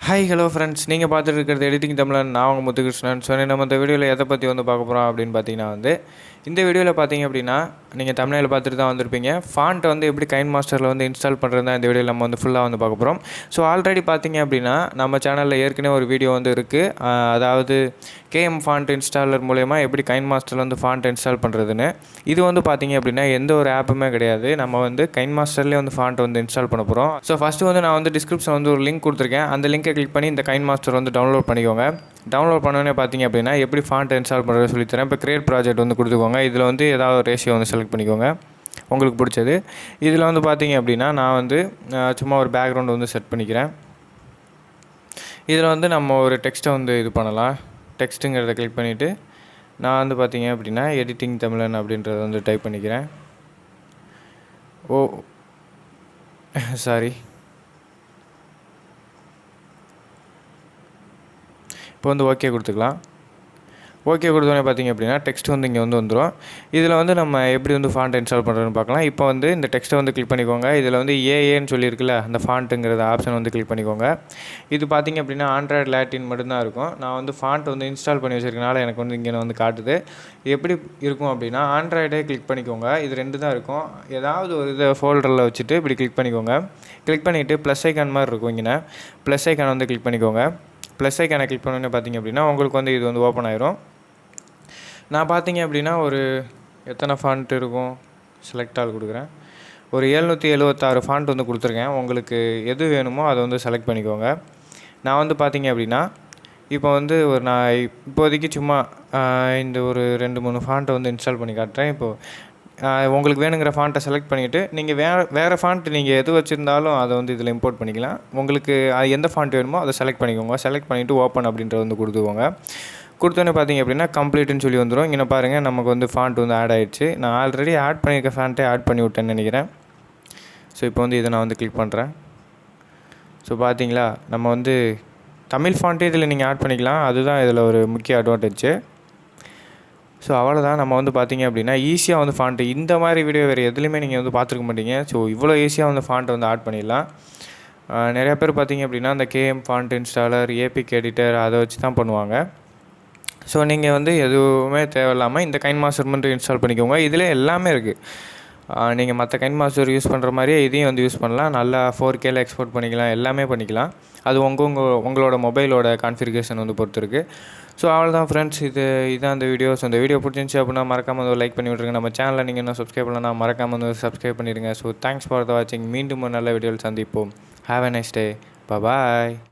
Hi hello friends, நீங்கள் பார்த்துட்டு இருக்கிறது எடிட்டிங் தமிழன். நான் உங்கள் முத்துகிருஷ்ணன். ஸோ நம்ம இந்த வீடியோவில் எதை பற்றி பார்க்க போகிறோம் அப்படின்னு பார்த்தீங்கன்னா இந்த வீடியோவில் பார்த்தீங்க அப்படின்னா நீங்கள் தமிழில் பார்த்துட்டு தான் வந்திருப்பீங்க. ஃபாண்ட் எப்படி கைன்மாஸ்டரில் இன்ஸ்டால் பண்ணுறது தான் இந்த வீடியோவில் நம்ம ஃபுல்லாக பார்க்க போகிறோம். ஸோ ஆல்ரெடி பார்த்தீங்க அப்படின்னா நம்ம சேனலில் ஏற்கனவே ஒரு வீடியோ இருக்குது. அதாவது கேஎம் ஃபாண்ட் இன்ஸ்டாலர் மூலயமா எப்படி கைன்மாஸ்டரில் ஃபாண்ட் இன்ஸ்டால் பண்ணுறதுன்னு. இது பார்த்தீங்க அப்படின்னா எந்த ஒரு ஆப்புமே கிடையாது. நம்ம கைன்மாஸ்டர்லேயே ஃபாண்ட் இன்ஸ்டால் பண்ண போகிறோம். ஸோ ஃபஸ்ட்டு நான் டிஸ்கிரிப்ஷன் ஒரு லிங்க் கொடுத்துருக்கேன். அந்த லிங்க்கை கிளிக் பண்ணி இந்த கைன்மாஸ்டர் டவுன்லோட் பண்ணிக்கோங்க. டவுன்லோட் பண்ணோன்னே பார்த்தீங்க அப்படின்னா எப்படி ஃபாண்ட் இன்ஸ்டால் பண்ணுறது சொல்லித்தரேன். இப்போ கிரியேட் ப்ராஜெக்ட் கொடுத்துக்கோங்க. இதில் ஏதாவது ஒரு ரேஷியோ செலக்ட் பண்ணிக்கோங்க உங்களுக்கு பிடிச்சது. இதில் பார்த்தீங்க அப்படின்னா நான் சும்மா ஒரு பேக்ரவுண்ட் செட் பண்ணிக்கிறேன். இதில் நம்ம ஒரு டெக்ஸ்ட்டை இது பண்ணலாம். டெக்ஸ்ட்டுங்கிறத கிளிக் பண்ணிவிட்டு நான் பார்த்தீங்க அப்படின்னா எடிட்டிங் தமிழன் அப்படின்றத டைப் பண்ணிக்கிறேன். சாரி, இப்போ ஓகே கொடுத்துக்கலாம். ஓகே கொடுத்தோன்னே பார்த்தீங்க அப்படின்னா டெக்ஸ்ட் இங்கே வந்துடும். இதில் நம்ம எப்படி ஃபாண்ட் இன்ஸ்டால் பண்ணுறதுன்னு பார்க்கலாம். இப்போ இந்த டெக்ஸ்ட்டை கிளிக் பண்ணிக்கோங்க. இதில் ஏஏன்னு சொல்லியிருக்குல்ல, அந்த ஃபாண்ட்டுங்கிறத ஆப்ஷன் கிளிக் பண்ணிக்கோங்க. இது பார்த்தீங்க அப்படின்னா ஆண்ட்ராய்டு லாட்டின் மட்டும்தான் இருக்கும். நான் ஃபாண்ட் இன்ஸ்டால் பண்ணி வச்சிருக்கனால எனக்கு இங்கே காட்டுது. எப்படி இருக்கும் அப்படின்னா ஆண்ட்ராய்டே கிளிக் பண்ணிக்கோங்க. இது ரெண்டு தான் இருக்கும். ஏதாவது ஒரு இதை ஃபோல்டரில் வச்சுட்டு இப்படி கிளிக் பண்ணிக்கோங்க. கிளிக் பண்ணிவிட்டு ப்ளஸ் ஐக்கான் மாதிரி இருக்கும். இங்கே ப்ளஸ் ஐக்கான் கிளிக் பண்ணிக்கோங்க. ப்ளஸ் ஐக்கானை கிளிக் பண்ணோன்னே பார்த்தீங்க அப்படின்னா உங்களுக்கு இது ஓப்பன் ஆயிரும். நான் பார்த்தீங்க அப்படின்னா ஒரு எத்தனை ஃபாண்ட் இருக்கும் செலக்ட் ஆல் கொடுக்குறேன். ஒரு 776 ஃபாண்ட் கொடுத்துருக்கேன். உங்களுக்கு எது வேணுமோ அதை செலக்ட் பண்ணிக்கோங்க. நான் பார்த்தீங்க அப்படின்னா இப்போ ஒரு நான் இப்போதைக்கு சும்மா இந்த ஒரு 2-3 ஃபாண்ட்டை இன்ஸ்டால் பண்ணி காட்டுறேன். இப்போது உங்களுக்கு வேணுங்கிற ஃபாண்ட்டை செலக்ட் பண்ணிவிட்டு நீங்கள் வேறு ஃபாண்ட் நீங்கள் எது வச்சுருந்தாலும் அதை இதில் இம்போர்ட் பண்ணிக்கலாம். உங்களுக்கு எந்த ஃபாண்ட் வேணுமோ அதை செலக்ட் பண்ணிக்கோங்க. செலக்ட் பண்ணிவிட்டு ஓப்பன் அப்படின்றத கொடுத்துக்கோங்க. கொடுத்தோன்னே பார்த்தீங்க அப்படின்னா கம்ப்ளீட்டுன்னு சொல்லி வந்துடும். இங்கே பாருங்கள் நமக்கு ஃபாண்ட் ஆட் ஆகிடுச்சு. நான் ஆல்ரெடி ஆட் பண்ணியிருக்க ஃபாண்ட்டே ஆட் பண்ணி விட்டேன்னு நினைக்கிறேன். ஸோ இப்போ இதை நான் கிளிக் பண்ணுறேன். ஸோ பார்த்தீங்களா நம்ம தமிழ் ஃபாண்ட்டே இதில் நீங்கள் ஆட் பண்ணிக்கலாம். அதுதான் இதில் ஒரு முக்கிய அட்வான்டேஜ். ஸோ அவ்வளோதான். நம்ம பார்த்தீங்க அப்படின்னா ஈஸியாக ஃபாண்ட்டு இந்த மாதிரி வீடியோ வேறு எதுலையுமே நீங்கள் பார்த்துருக்க மாட்டீங்க. ஸோ இவ்வளோ ஈஸியாக ஃபாண்ட்டை ஆட் பண்ணிடலாம். நிறையா பேர் பார்த்தீங்க அப்படின்னா அந்த KM font installer, APK editor அதை வச்சு தான் பண்ணுவாங்க. ஸோ நீங்கள் எதுவுமே தேவையில்லாமல் இந்த கைன்மாஸ்டர் மட்டும் இன்ஸ்டால் பண்ணிக்கோங்க. இதில் எல்லாமே இருக்குது. நீங்கள் மற்ற கைன்மாஸ்டர் யூஸ் பண்ணுற மாதிரியே இதையும் யூஸ் பண்ணலாம். நல்லா 4Kல எக்ஸ்போர்ட் பண்ணிக்கலாம். எல்லாமே பண்ணிக்கலாம். அது உங்களோட மொபைலோட கான்ஃபிகரேஷன் பொறுத்து இருக்குது. ஸோ அவ்வளோதான் ஃப்ரெண்ட்ஸ். இதுதான் அந்த வீடியோ. ஸோ இந்த வீடியோ பிடிச்சிருந்துச்சி அப்படின்னா மறக்காமல் லைக் பண்ணி விட்ருங்க. நம்ம சேனலில் நீங்கள் இன்னும் சப்ஸ்கிரைப் பண்ணலாம், மறக்காமல் சப்ஸ்கிரைப் பண்ணிடுங்க. ஸோ தேங்க்ஸ் ஃபார் த வாட்சிங். மீண்டும் ஒரு நல்ல வீடியோவில் சந்திப்போம். Have a nice day. Bye.